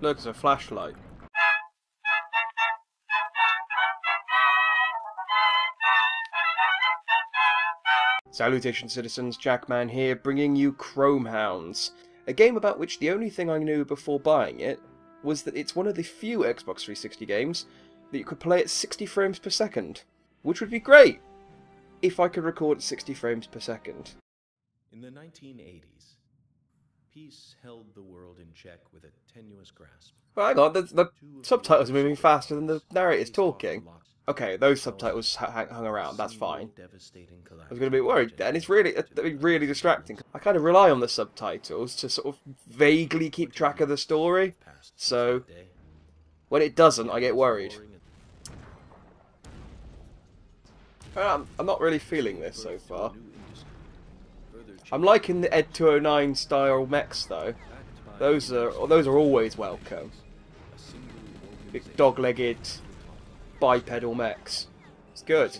Look, it's a flashlight. Salutations, citizens, Jackman here, bringing you Chromehounds, a game about which the only thing I knew before buying it was that it's one of the few Xbox 360 games that you could play at 60 frames per second, which would be great if I could record at 60 frames per second. In the 1980s, peace held the world in check with a tenuous grasp. Well, hang on, the subtitles are moving faster than the narrator's talking. Okay, those subtitles hung around, that's fine. I was going to be worried, and it's really distracting. I kind of rely on the subtitles to sort of vaguely keep track of the story, so when it doesn't, I get worried. I'm not really feeling this so far. I'm liking the Ed 209 style mechs though. Those are always welcome. Big dog-legged bipedal mechs. It's good.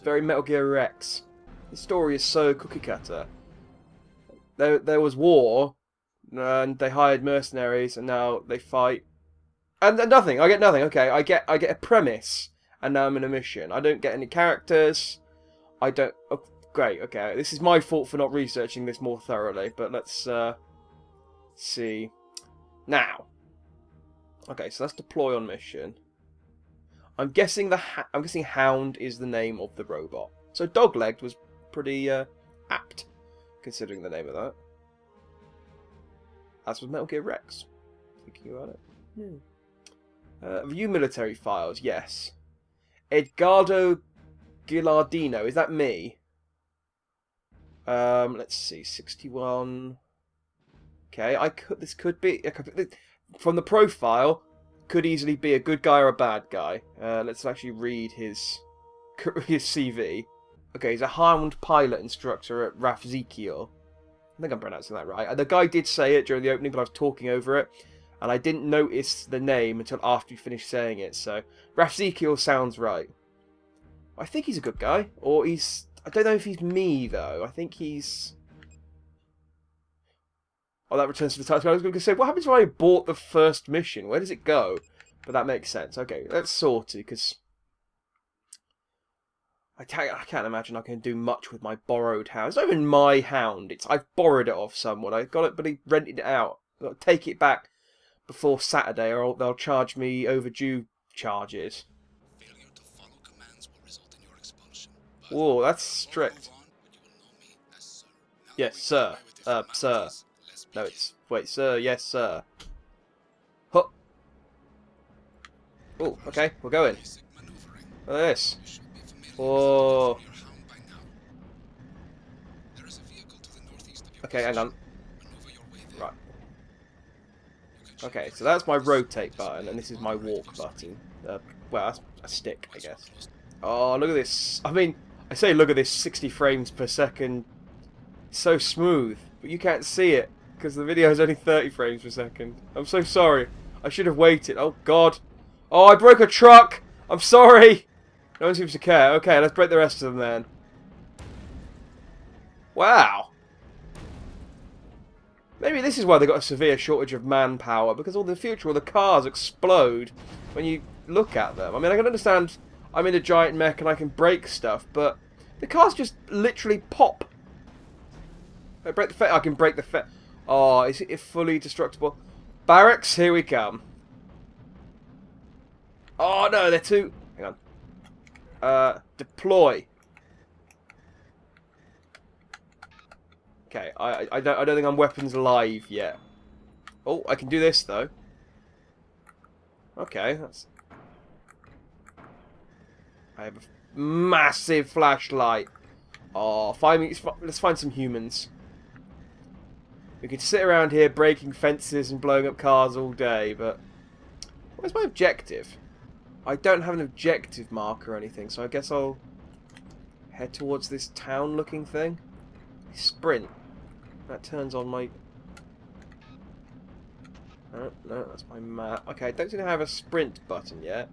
Very Metal Gear Rex. The story is so cookie cutter. There was war, and they hired mercenaries, and now they fight. And nothing. I get nothing. Okay, I get a premise, and now I'm in a mission. I don't get any characters. I don't. Oh, great. Okay, this is my fault for not researching this more thoroughly. But let's see. Now. Okay, so let's deploy on mission. I'm guessing Hound is the name of the robot. So Dog-legged was pretty apt, considering the name of that. As was Metal Gear Rex. Thinking about it. View military files. Yes. Edgardo Gilardino. Is that me? Let's see. 61. Okay. This could be from the profile. Could easily be a good guy or a bad guy. Let's actually read his CV. Okay, he's a Hound pilot instructor at Rafzekiel. I think I'm pronouncing that right. The guy did say it during the opening, but I was talking over it, and I didn't notice the name until after he finished saying it. So Rafzekiel sounds right. I think he's a good guy, or he's. I don't know if he's me though. I think he's. Oh, that returns to the title. I was going to say, what happens when I bought the first mission? Where does it go? But that makes sense. Okay, let's sort it, because I can't imagine I can do much with my borrowed hound. It's not even my hound. I've borrowed it off someone. I got it, but he rented it out. I've got to take it back before Saturday, or they'll charge me overdue charges. Failure to follow commands will result in your expulsion. Whoa, that's strict. Yes, sir. Sir. No, it's... Wait, sir. Yes, sir. Huh. Oh, okay. We're going. Look at this. Oh. Okay, hang on. Right. Okay, so that's my rotate button, and this is my walk button. Well, that's a stick, I guess. Oh, look at this. I mean, I say look at this 60 frames per second. It's so smooth, but you can't see it. Because the video is only 30 frames per second. I'm so sorry. I should have waited. Oh, God. Oh, I broke a truck. I'm sorry. No one seems to care. Okay, let's break the rest of them then. Wow. Maybe this is why they got a severe shortage of manpower. Because in the future, all the cars explode when you look at them. I mean, I can understand I'm in a giant mech and I can break stuff. But the cars just literally pop. I can break the Oh, is it fully destructible? Barracks, here we come. Oh no, they're too. Hang on. Deploy. Okay, I don't think I'm weapons live yet. Oh, I can do this though. Okay, that's. I have a massive flashlight. Oh, let's find some humans. We could sit around here breaking fences and blowing up cars all day, but where's my objective? I don't have an objective marker or anything, so I guess I'll head towards this town-looking thing. Sprint. That turns on my... No, that's my map. Okay, I don't think I have a sprint button yet.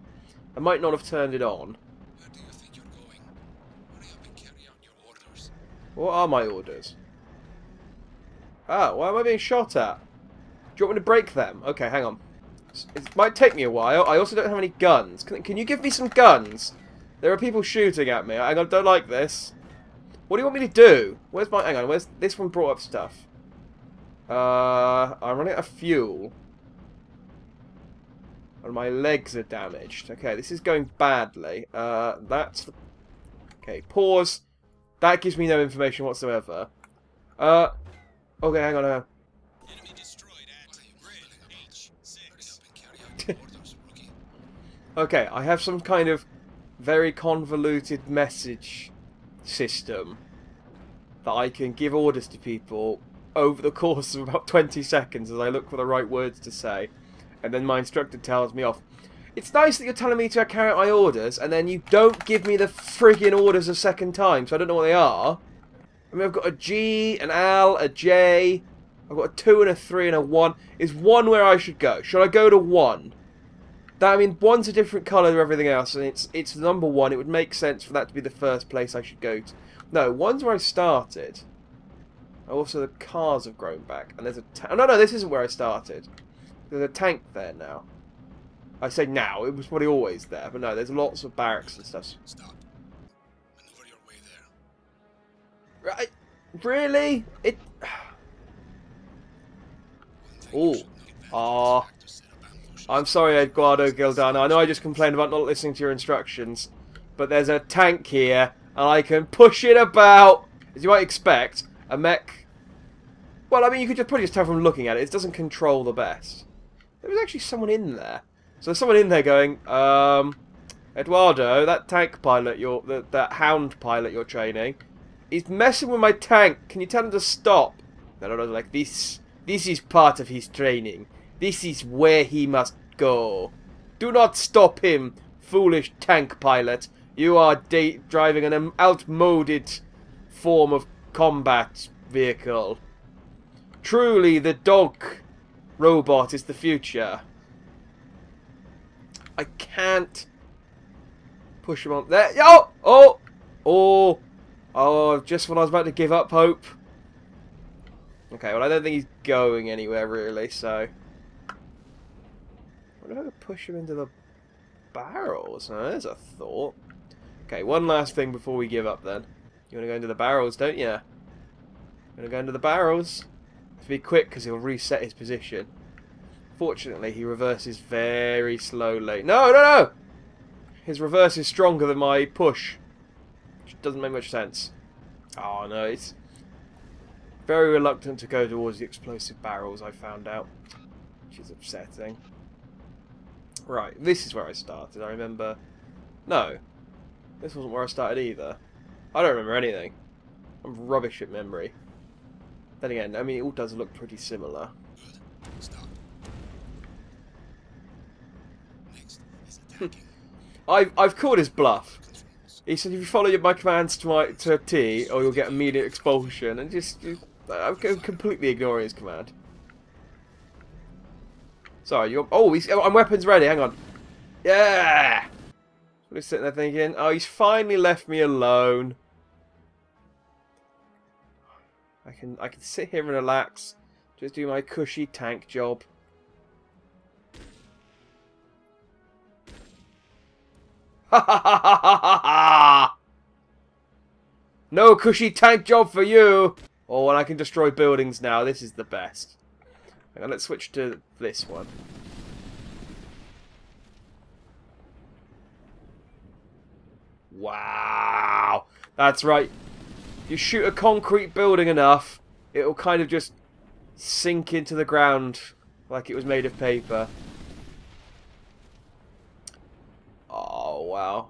I might not have turned it on. Where do you think you're going? Hurry up and carry out your orders. What are my orders? Ah, why am I being shot at? you want me to break them? Okay, hang on. It might take me a while. I also don't have any guns. Can you give me some guns? There are people shooting at me. I don't like this. What do you want me to do? Where's my... Hang on, where's... This one brought up stuff. I'm running out of fuel. And my legs are damaged. Okay, this is going badly. That's... Okay, pause. That gives me no information whatsoever. Okay, hang on. Enemy destroyed at grid H6. Okay, I have some kind of very convoluted message system that I can give orders to people over the course of about 20 seconds as I look for the right words to say, and then my instructor tells me off. It's nice that you're telling me to carry out my orders, and then you don't give me the friggin' orders a second time, so I don't know what they are. I mean, I've got a G, an L, a J, I've got a 2 and a 3 and a 1. Is 1 where I should go? Should I go to 1? That, I mean, 1's a different colour to everything else, and it's number 1. It would make sense for that to be the first place I should go to. No, 1's where I started. Also, the cars have grown back, and there's a oh, no, this isn't where I started. There's a tank there now. I say now, it was probably always there, but no, there's lots of barracks and stuff. Stop. Maneuver your way there. Right? Really? It... Oh. I'm sorry, Eduardo Gildano. I know I just complained about not listening to your instructions, but there's a tank here, and I can push it about. As you might expect, a mech... Well, I mean, you could probably just tell from looking at it, it doesn't control the best. There was actually someone in there. So there's someone in there going, Eduardo, that tank pilot, that hound pilot you're training, he's messing with my tank. Can you tell him to stop? Eduardo's like, this is part of his training. This is where he must go. Do not stop him, foolish tank pilot. You are driving an outmoded form of combat vehicle. Truly, the dog robot is the future. I can't push him on there. Oh, just when I was about to give up hope. Okay, well, I don't think he's going anywhere really, so I wonder if I could push him into the barrels. Now, there's a thought. Okay, one last thing before we give up then. You want to go into the barrels, don't you? You want to go into the barrels? Have to be quick because he'll reset his position. Fortunately, he reverses very slowly. No! His reverse is stronger than my push. Which doesn't make much sense. Oh, no, it's very reluctant to go towards the explosive barrels, I found out. Which is upsetting. Right, this is where I started, I remember. No, this wasn't where I started either. I don't remember anything. I'm rubbish at memory. Then again, I mean, it all does look pretty similar. Good. Stop. Next is attacking. I've called his bluff. He said if you follow my commands to a T, or you'll get immediate expulsion, and I'm completely ignoring his command. Sorry, I'm weapons ready. Hang on. Yeah. So he's sitting there thinking, oh, he's finally left me alone. I can sit here and relax, just do my cushy tank job. Ha ha ha ha ha ha! No cushy tank job for you! Oh, and I can destroy buildings now. This is the best. Hang on, let's switch to this one. Wow! That's right. If you shoot a concrete building enough, it'll kind of just sink into the ground like it was made of paper. Oh, wow.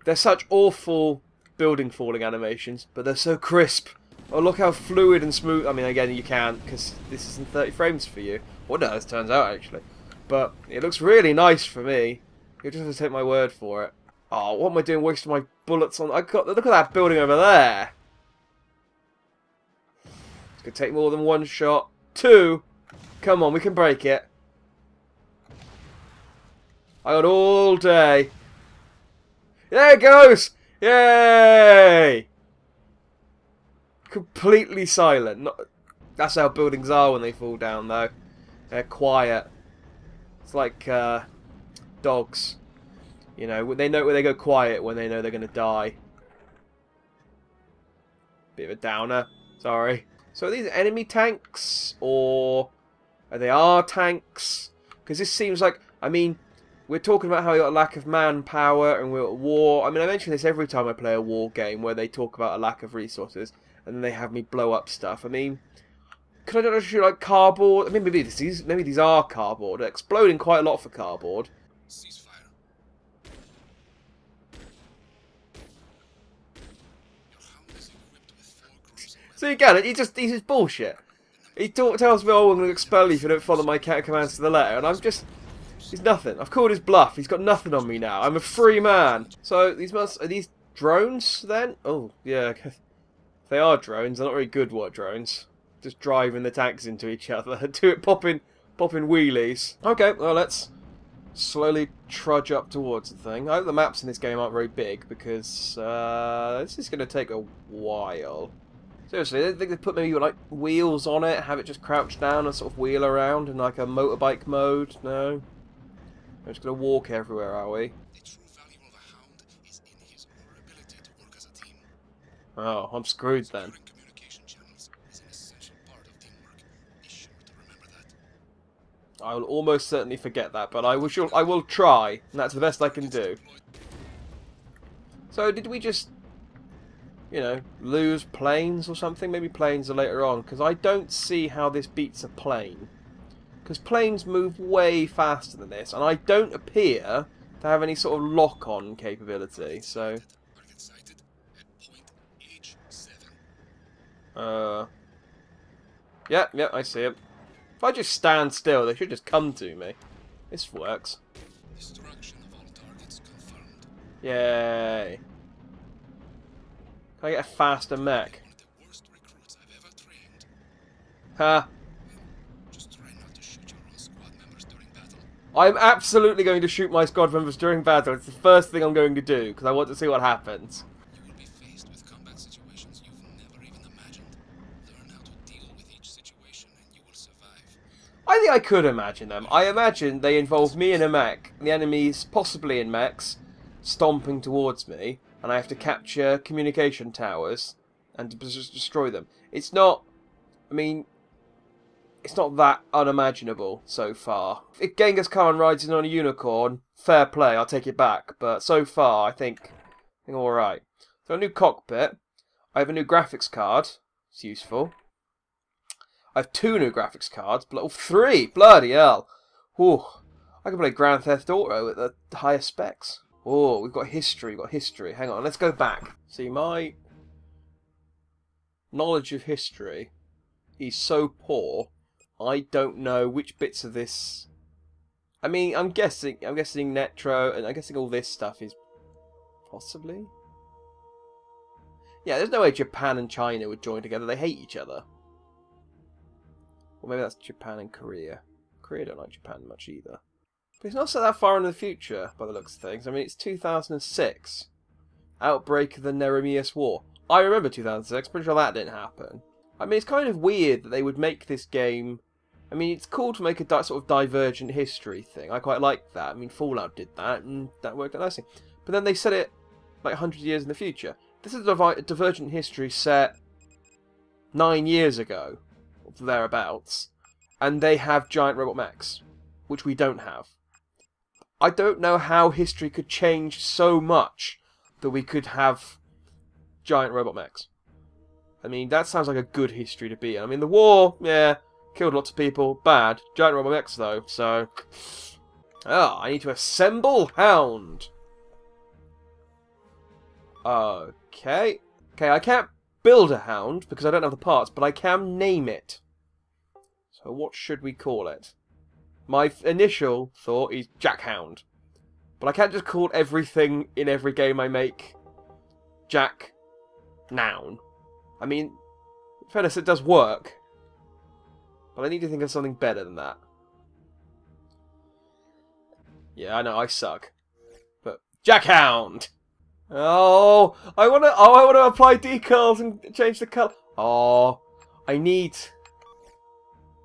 They're such awful building falling animations, but they're so crisp. Oh, look how fluid and smooth. I mean, again, you can't, because this isn't 30 frames for you. What does, turns out, actually. But it looks really nice for me. You'll just have to take my word for it. Oh, what am I doing wasting my bullets on? Look at that building over there. It's going to take more than one shot. 2. Come on, we can break it. I got all day. There it goes! Yay! Completely silent. That's how buildings are when they fall down, though. They're quiet. It's like dogs. You know, they know when they go quiet when they know they're going to die. Bit of a downer. Sorry. So are these enemy tanks? Or are they our tanks? Because this seems like... I mean, we're talking about how we got a lack of manpower and we're at war. I mean, I mention this every time I play a war game where they talk about a lack of resources and then they have me blow up stuff. I mean, could I not shoot like cardboard? I mean, maybe these are cardboard. They're exploding quite a lot for cardboard. Ceasefire. Your hound is equipped with 4 cruising weapons. So you get it, he's just bullshit. He tells me, oh, I'm going to expel you if you don't follow my commands to the letter, and I'm just... He's nothing. I've called his bluff. He's got nothing on me now. I'm a free man. So are these drones then? Oh, yeah. They are drones. They're not very good drones. Just driving the tanks into each other. Do it popping wheelies. Okay, well let's slowly trudge up towards the thing. I hope the maps in this game aren't very big because this is going to take a while. Seriously, I don't think they put maybe like wheels on it, have it just crouch down and sort of wheel around in like a motorbike mode. No. We're just going to walk everywhere, are we? The true value of a hound is in his or her ability to work as a team. Oh, I'm screwed then. Securing communication channels is an essential part of teamwork. Be sure to remember that. I will almost certainly forget that, but I will try, and that's the best I can do. So, did we just, you know, lose planes or something? Maybe planes are later on, because I don't see how this beats a plane. Because planes move way faster than this, and I don't appear to have any sort of lock-on capability, so... Target sighted at point H7. Yeah, I see it. If I just stand still, they should just come to me. This works. Destruction of all targets confirmed. Yay. Can I get a faster mech? One of the worst recruits I've ever trained. Ha! Just try not to shoot your own squad members during battle. I'm absolutely going to shoot my squad members during battle. It's the first thing I'm going to do, because I want to see what happens. You will be faced with combat situations you've never even imagined. Learn how to deal with each situation and you will survive. I think I could imagine them. I imagine they involve me in a mech, the enemies possibly in mechs, stomping towards me, and I have to capture communication towers and destroy them. It's not... I mean... It's not that unimaginable so far. If Genghis Khan rides in on a unicorn, fair play, I'll take it back. But so far, I think alright. So a new cockpit. I have a new graphics card. It's useful. I have 2 new graphics cards. Oh, 3! Bloody hell. Ooh. I can play Grand Theft Auto at the higher specs. Oh, we've got history. Hang on, let's go back. See, my knowledge of history is so poor, I don't know which bits of this... I mean, I'm guessing Netro, and I'm guessing all this stuff is possibly... Yeah, there's no way Japan and China would join together. They hate each other. Or maybe that's Japan and Korea. Korea don't like Japan much either. But it's not so that far in the future, by the looks of things. I mean, it's 2006. Outbreak of the Neremius War. I remember 2006. Pretty sure that didn't happen. I mean, it's kind of weird that they would make this game... I mean, it's cool to make a sort of divergent history thing. I quite like that. I mean, Fallout did that, and that worked out nicely. But then they set it like 100 years in the future. This is a divergent history set 9 years ago, or thereabouts, and they have giant robot mechs, which we don't have. I don't know how history could change so much that we could have giant robot mechs. I mean, that sounds like a good history to be in. I mean, the war, yeah, killed lots of people, bad. Giant robot mechs, though, so... Ah, I need to assemble Hound. Okay. Okay, I can't build a Hound because I don't have the parts, but I can name it. So what should we call it? My initial thought is Jackhound. But I can't just call everything in every game I make Jack Noun. I mean, in fairness, it does work. But I need to think of something better than that. Yeah, I know, I suck. But Jackhound! Oh, I want to apply decals and change the colour. Oh, I need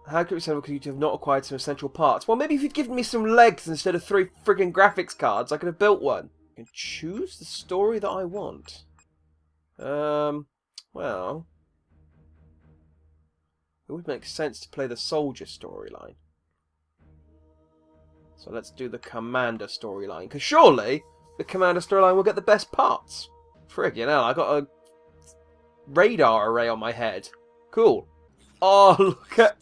How could we say because you have not acquired some essential parts? Well, maybe if you'd given me some legs instead of 3 friggin' graphics cards, I could have built one. I can choose the story that I want. Well... It would make sense to play the soldier storyline. So let's do the commander storyline. Because surely the commander storyline will get the best parts. Friggin' hell, I got a radar array on my head. Cool. Oh, look at...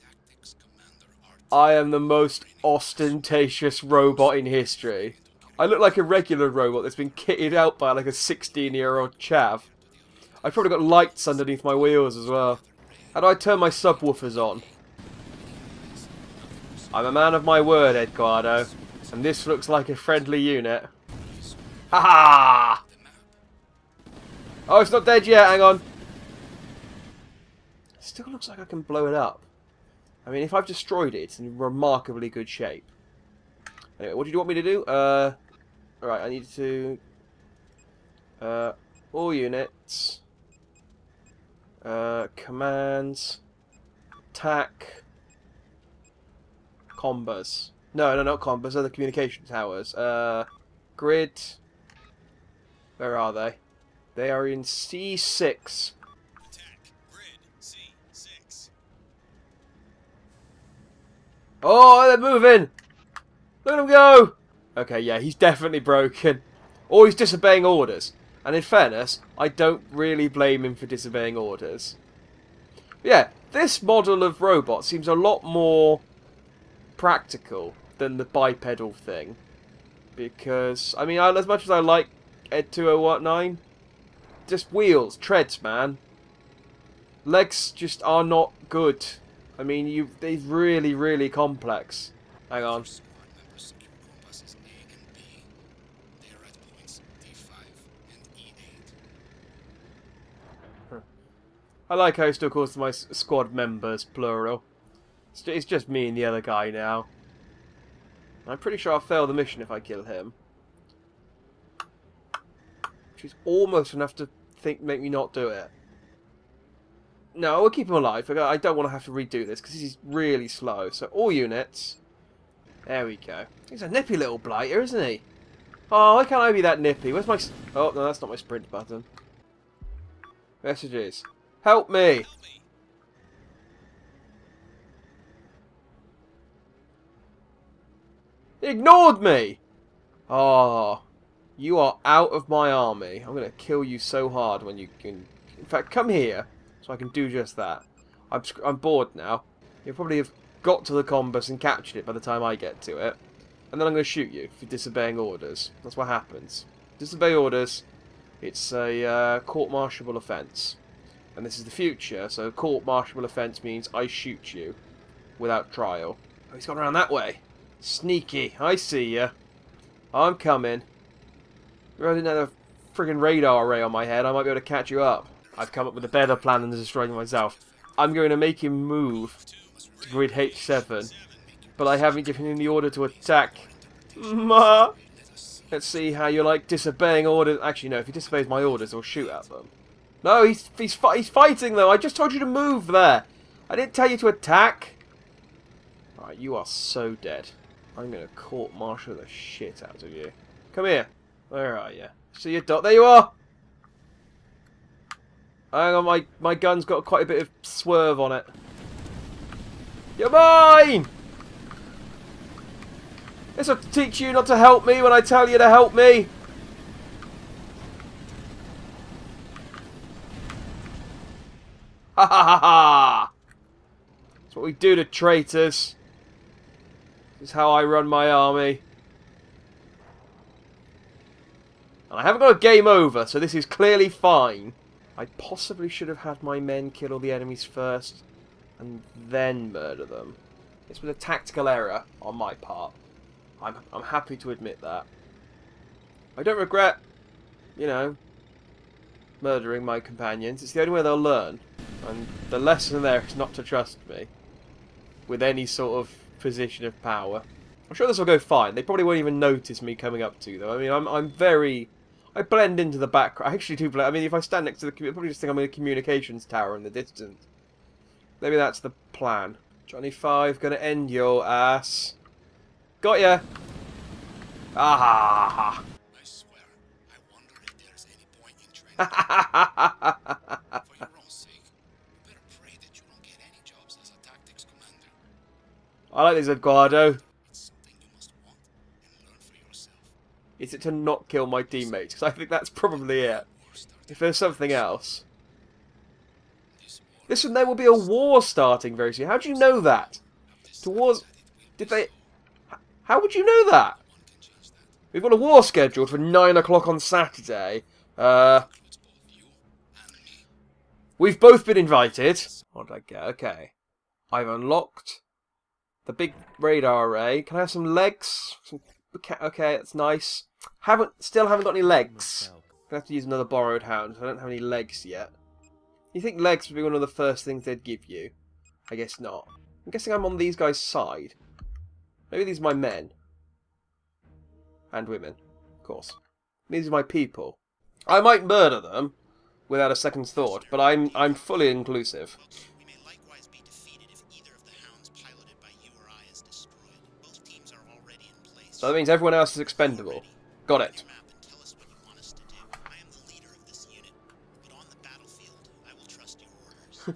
I am the most ostentatious robot in history. I look like a regular robot that's been kitted out by like a 16-year-old chav. I've probably got lights underneath my wheels as well. How do I turn my subwoofers on? I'm a man of my word, Eduardo. And this looks like a friendly unit. Ha-ha! Oh, it's not dead yet, hang on. It still looks like I can blow it up. I mean, if I've destroyed it, it's in remarkably good shape. Anyway, what do you want me to do? Alright, I need to... all units... commands, attack, combos. No, not combos, they're the communication towers. Grid, where are they? They are in C6. Attack grid C6. Oh, they're moving! Look at them go! Okay, yeah, he's definitely broken. Or he's disobeying orders. And in fairness, I don't really blame him for disobeying orders. But yeah, this model of robot seems a lot more practical than the bipedal thing. Because, I mean, as much as I like Ed 2019, just wheels, treads, man. Legs just are not good. I mean, they're really, really complex. Hang on. Squad members secure compasses A and B. They are at points D5 and E8. I like how he still calls my squad members plural. It's just me and the other guy now. I'm pretty sure I'll fail the mission if I kill him. Which is almost enough to make me not do it. No, we'll keep him alive. I don't want to have to redo this because he's really slow. So all units. There we go. He's a nippy little blighter, isn't he? Oh, why can't I be that nippy? Where's my... Oh, no, that's not my sprint button. Messages. Help me! He ignored me! Oh, you are out of my army. I'm going to kill you so hard when you can... In fact, come here so I can do just that. I'm bored now. You'll probably have got to the combus and captured it by the time I get to it. And then I'm going to shoot you for disobeying orders. That's what happens. Disobey orders. It's a court-martialable offence. And this is the future, so court-martialable offence means I shoot you without trial. Oh, he's gone around that way. Sneaky. I see ya. I'm coming. If I didn't have a friggin' radar array on my head, I might be able to catch you up. I've come up with a better plan than destroying myself. I'm going to make him move to grid H7, but I haven't given him the order to attack. Ma! Let's see how you like disobeying orders. Actually, no, if he disobeys my orders, I'll shoot at them. No, he's fighting though. I just told you to move there. I didn't tell you to attack. Alright, you are so dead. I'm going to court-martial the shit out of you. Come here. Where are you? See your dot? There you are! Hang on, my gun's got quite a bit of swerve on it. You're mine! This will teach you not to help me when I tell you to help me. Ha ha ha ha! That's what we do to traitors. This is how I run my army. And I haven't got a game over, so this is clearly fine. I possibly should have had my men kill all the enemies first and then murder them. It's been a tactical error on my part. I'm happy to admit that. I don't regret, you know, murdering my companions. It's the only way they'll learn. And the lesson there is not to trust me with any sort of position of power. I'm sure this will go fine. They probably won't even notice me coming up to them. I mean, I'm very... I blend into the background. I actually do blend. I mean, if I stand next to the... They'll probably just think I'm in a communications tower in the distance. Maybe that's the plan. Johnny 5, gonna end your ass. Got ya! Ah! I swear, I wonder if there's any point in training. For your own sake, you better pray that you don't get any jobs as a tactics commander. I like this, Eduardo. It's something you must want and learn for yourself. Is it to not kill my teammates? Because I think that's probably it. If there's something else. Listen, there will be a war starting very soon. How do you know that? Towards... Did they... How would you know that? We've got a war scheduled for 9 o'clock on Saturday. We've both been invited. What did I get? Okay. I've unlocked the big radar array. Can I have some legs? Okay, that's nice. Still haven't got any legs. Gonna have to use another borrowed hound. I don't have any legs yet. You think legs would be one of the first things they'd give you? I guess not. I'm guessing I'm on these guys' side. Maybe these are my men. And women, of course. These are my people. I might murder them without a second's thought, but I'm fully inclusive. We may likewise be defeated if either of the hounds piloted by you or I is destroyed. Both teams are already in place. So that means everyone else is expendable. Got it. I am the leader of this unit, but on the battlefield, I will trust your orders.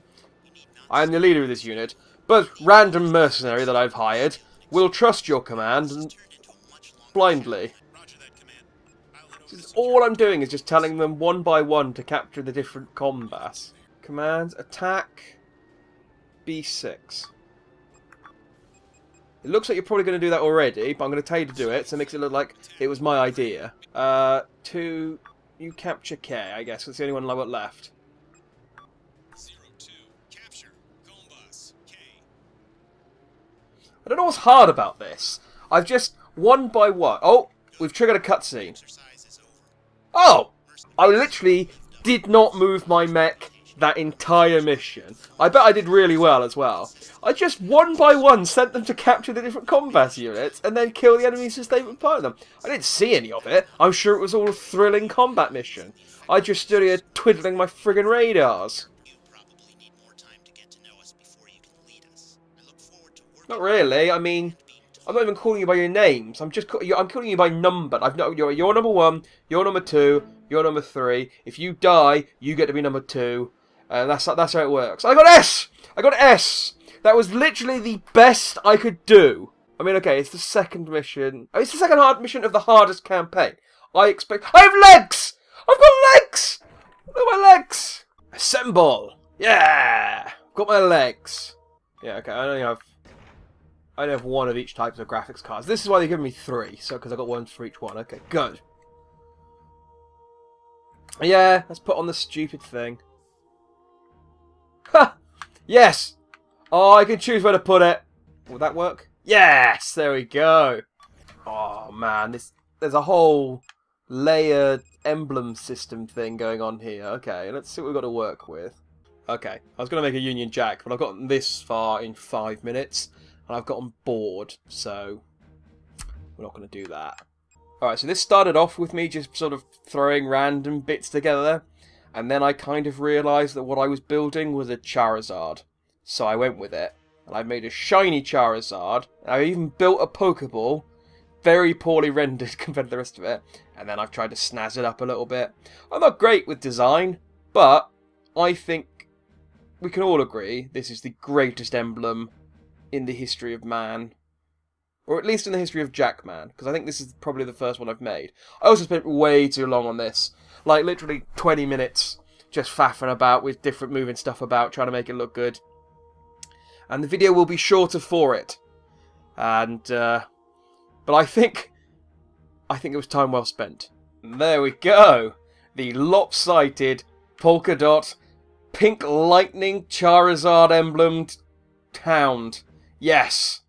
I am the leader of this unit, but random mercenary that I've hired will trust your command and blindly. All I'm doing is just telling them one by one to capture the different combats. Commands, attack, B6. It looks like you're probably going to do that already, but I'm going to tell you to do it, so it makes it look like it was my idea. 2, you capture K, I guess. That's the only one I've got left. 02, capture, Combus, K. I don't know what's hard about this. I've just, one by one... Oh, we've triggered a cutscene. Oh! I literally did not move my mech that entire mission. I bet I did really well as well. I just one by one sent them to capture the different combat units and then kill the enemy sustainment part of them. I didn't see any of it. I'm sure it was all a thrilling combat mission. I just stood here twiddling my friggin' radars. Not really. I mean, I'm not even calling you by your names. I'm calling you by number. You're number 1. You're number 2. You're number 3. If you die, you get to be number 2. And that's how it works. I got S! I got S! That was literally the best I could do. I mean, okay, it's the second mission. It's the second hard mission of the hardest campaign. I have legs! I've got legs! Look at my legs! Assemble! Yeah! Got my legs. Yeah, okay, I only have one of each type of graphics cards. This is why they give me 3, so because I got one for each one. Okay, good. Yeah, let's put on the stupid thing. Ha! Yes! Oh, I can choose where to put it. Will that work? Yes! There we go. Oh man, there's a whole layered emblem system thing going on here. Okay, let's see what we've got to work with. Okay, I was going to make a Union Jack, but I've gotten this far in 5 minutes. And I've gotten bored, so we're not going to do that. Alright, so this started off with me just sort of throwing random bits together. And then I kind of realised that what I was building was a Charizard. So I went with it. And I made a shiny Charizard. And I even built a Pokeball. Very poorly rendered compared to the rest of it. And then I've tried to snazz it up a little bit. I'm not great with design, but I think we can all agree this is the greatest emblem in the history of man, or at least in the history of Jackman, because I think this is probably the first one I've made. I also spent way too long on this, like literally 20 minutes just faffing about with different moving stuff about, trying to make it look good. And the video will be shorter for it. And but I think it was time well spent. And there we go, the lopsided polka dot pink lightning Charizard emblemed hound. Yes.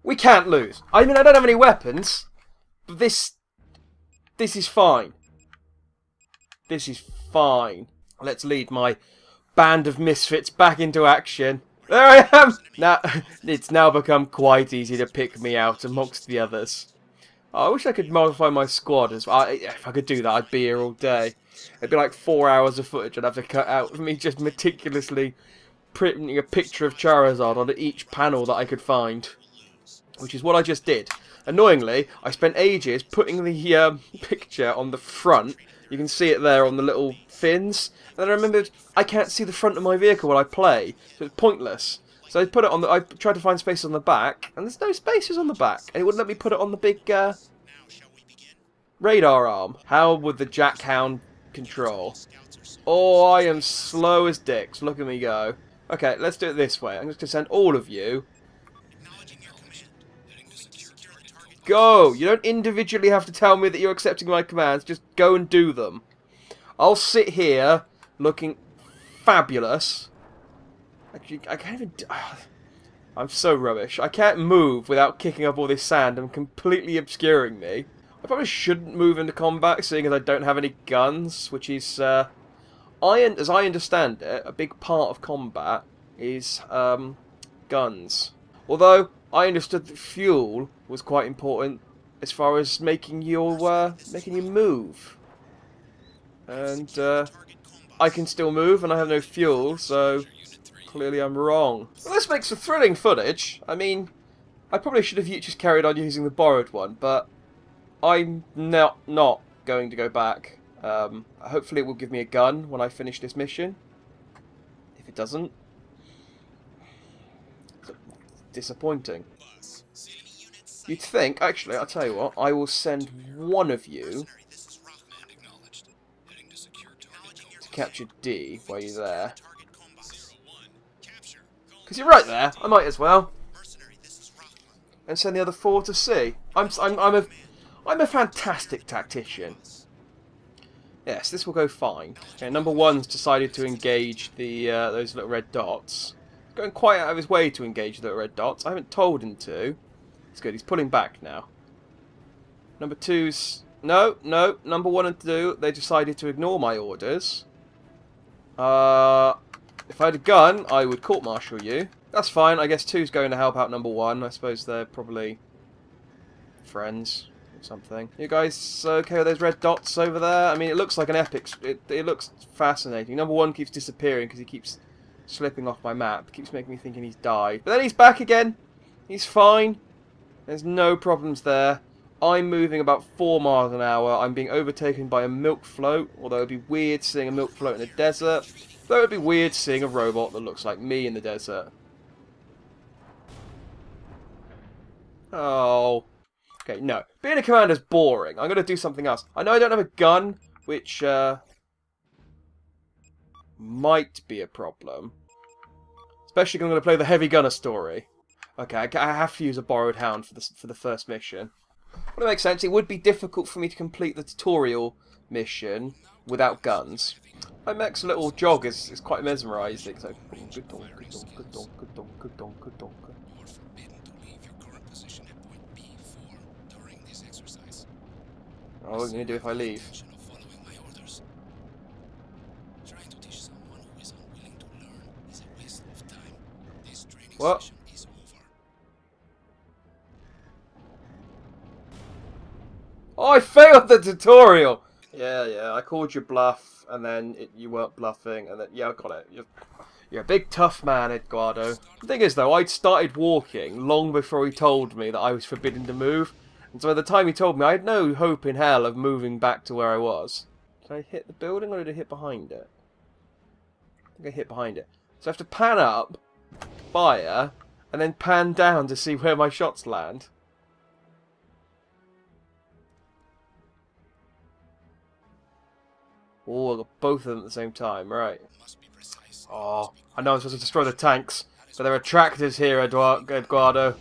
We can't lose. I mean, I don't have any weapons, but this is fine. This is fine. Let's lead my band of misfits back into action. There I am! Now, it's now become quite easy to pick me out amongst the others. I wish I could modify my squad as well. If I could do that, I'd be here all day. It'd be like 4 hours of footage I'd have to cut out of me just meticulously printing a picture of Charizard on each panel that I could find, which is what I just did. Annoyingly, I spent ages putting the picture on the front. You can see it there on the little fins. And then I remembered I can't see the front of my vehicle when I play, so it's pointless. So I put it on the. I tried to find spaces on the back, and there's no spaces on the back, and it wouldn't let me put it on the big radar arm. How would the Jackhound control? Oh, I am slow as dicks. Look at me go. Okay, let's do it this way. I'm just going to send all of you. Go! You don't individually have to tell me that you're accepting my commands. Just go and do them. I'll sit here looking fabulous. Actually, I can't even... I'm so rubbish. I can't move without kicking up all this sand and completely obscuring me. I probably shouldn't move into combat, seeing as I don't have any guns, which is... as I understand it, a big part of combat is guns. Although, I understood that fuel was quite important as far as making you move. And I can still move, and I have no fuel, so clearly I'm wrong. Well, this makes for thrilling footage. I mean, I probably should have just carried on using the borrowed one, but I'm not going to go back. Hopefully it will give me a gun when I finish this mission. If it doesn't, it's disappointing. You'd think, actually, I'll tell you what, I will send one of you to capture D while you're there. Because you're right there, I might as well. And send the other 4 to C. I'm a fantastic tactician. Yes, this will go fine. Okay, number 1's decided to engage the those little red dots. He's going quite out of his way to engage the little red dots. I haven't told him to. It's good, he's pulling back now. Number 2's... No, number 1 and 2, they decided to ignore my orders. If I had a gun, I would court-martial you. That's fine, I guess 2's going to help out number 1. I suppose they're probably friends or something. You guys okay with those red dots over there? I mean, it looks like an epic... It looks fascinating. Number 1 keeps disappearing because he keeps slipping off my map. Keeps making me thinking he's died. But then he's back again. He's fine. There's no problems there. I'm moving about 4 miles an hour. I'm being overtaken by a milk float, although it would be weird seeing a milk float in a desert. Though it would be weird seeing a robot that looks like me in the desert. Oh. Okay, no. Being a commander's boring. I'm going to do something else. I know I don't have a gun, which might be a problem. Especially because I'm going to play the heavy gunner story. Okay, I have to use a borrowed hound for the first mission. Well, it makes sense. It would be difficult for me to complete the tutorial mission without guns. My mech's little jog is quite mesmerising. So, oh, what are you going to do if I leave? What? Oh, I failed the tutorial! Yeah, I called you bluff, and then you weren't bluffing, and then, yeah, I got it. You're a big tough man, Eduardo. The thing is, though, I'd started walking long before he told me that I was forbidden to move, and so by the time he told me, I had no hope in hell of moving back to where I was. Did I hit the building, or did I hit behind it? I think I hit behind it. So I have to pan up, fire, and then pan down to see where my shots land. Oh, I got both of them at the same time, right. Oh, I know I'm supposed to destroy the tanks, but there are tractors here, Eduardo.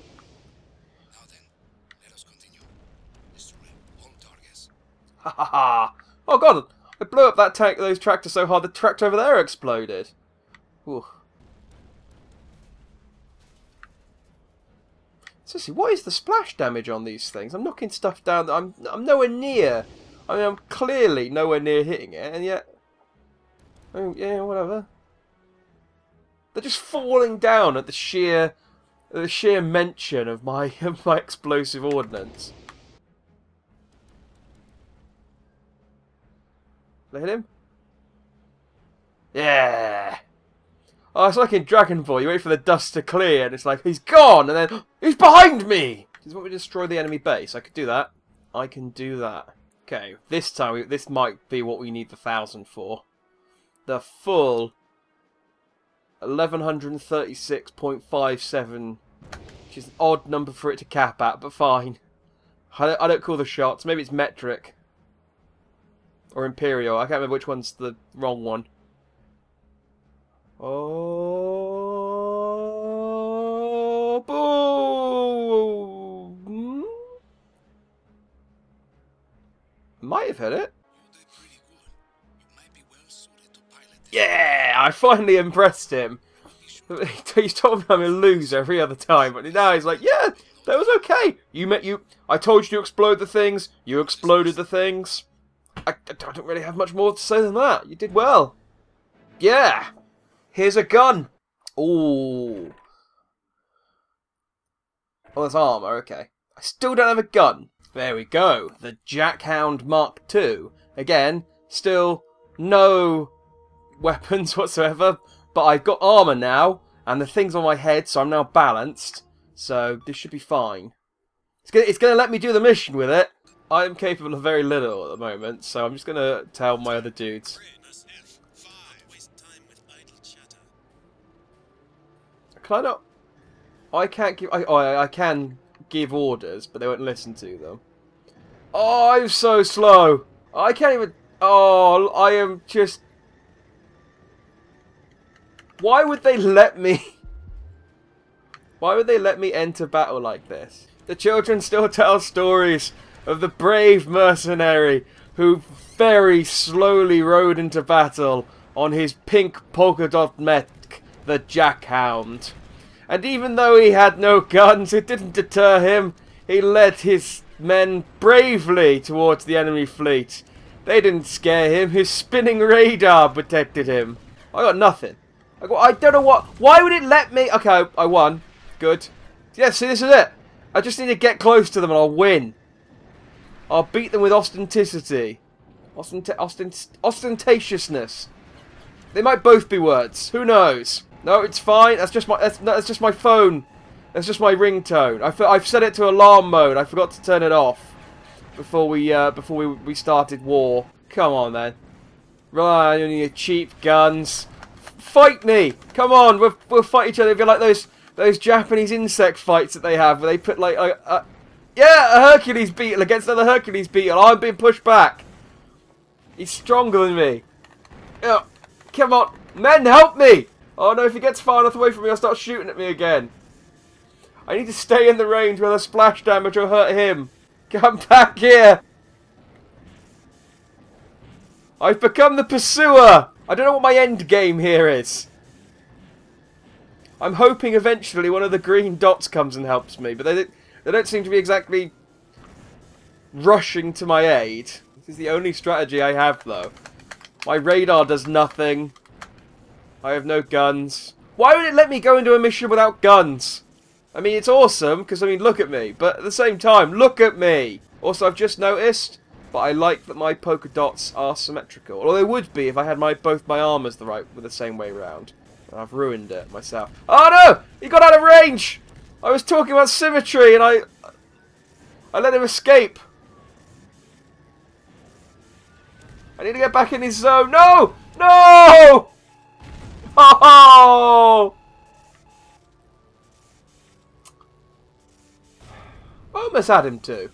Ha ha ha! Oh god, I blew up those tractors so hard the tractor over there exploded. Ooh. Seriously, what is the splash damage on these things? I'm knocking stuff down. I'm nowhere near. I mean, I'm clearly nowhere near hitting it, and yet... Oh, yeah, whatever. They're just falling down at the sheer mention of my explosive ordnance. Did I hit him? Yeah! Oh, it's like in Dragon Ball. You wait for the dust to clear, and it's like, he's gone, and then, he's behind me! Does it want me to destroy the enemy base? I could do that. I can do that. Okay, this time, this might be what we need the 1,000 for. The full 1136.57, which is an odd number for it to cap at, but fine. I don't call the shots. Maybe it's metric. Or imperial. I can't remember which one's the wrong one. Oh, boom! Might have hit it. Yeah, I finally impressed him. He's told me I'm a loser every other time, but now he's like, yeah, that was okay. I told you to explode the things. You exploded the things. I don't really have much more to say than that. You did well. Yeah. Here's a gun. Ooh. Oh, there's armor. Okay. I still don't have a gun. There we go. The Jackhound Mark II. Again, still no weapons whatsoever, but I've got armor now, and the thing's on my head, so I'm now balanced. So this should be fine. It's gonna let me do the mission with it. I am capable of very little at the moment, so I'm just gonna tell my other dudes. Can I not? I can't give. I can give orders, but they won't listen to them. Oh, I'm so slow. I can't even. Oh, I am just. Why would they let me? Why would they let me enter battle like this? The children still tell stories of the brave mercenary who very slowly rode into battle on his pink polka dot mech, the Jackhound. And even though he had no guns, it didn't deter him. He led his men bravely towards the enemy fleet. They didn't scare him. His spinning radar protected him. I got nothing. I don't know what. Why would it let me? Okay, I won. Good. Yeah, see, this is it. I just need to get close to them and I'll win. I'll beat them with ostenticity. Ostentatiousness. They might both be words. Who knows? No, it's fine. That's just my. That's just my phone. That's just my ringtone. I've set it to alarm mode. I forgot to turn it off before we started war. Come on, man. Right, on your cheap guns. Fight me! Come on, we'll fight each other. If you like those Japanese insect fights that they have, where they put like yeah, a Hercules beetle against another Hercules beetle. I'm being pushed back. He's stronger than me. Yeah, come on, men, help me! Oh no, if he gets far enough away from me, I'll start shooting at me again. I need to stay in the range where the splash damage will hurt him. Come back here! I've become the pursuer! I don't know what my end game here is. I'm hoping eventually one of the green dots comes and helps me, but they don't seem to be exactly rushing to my aid. This is the only strategy I have, though. My radar does nothing. I have no guns. Why would it let me go into a mission without guns? I mean, it's awesome, because, I mean, look at me. But at the same time, look at me! Also, I've just noticed, but I like that my polka dots are symmetrical. Or they would be if I had both my armors with the same way round. I've ruined it myself. Oh no! He got out of range! I was talking about symmetry and I let him escape. I need to get back in his zone. No! No! Oh! I almost had him too.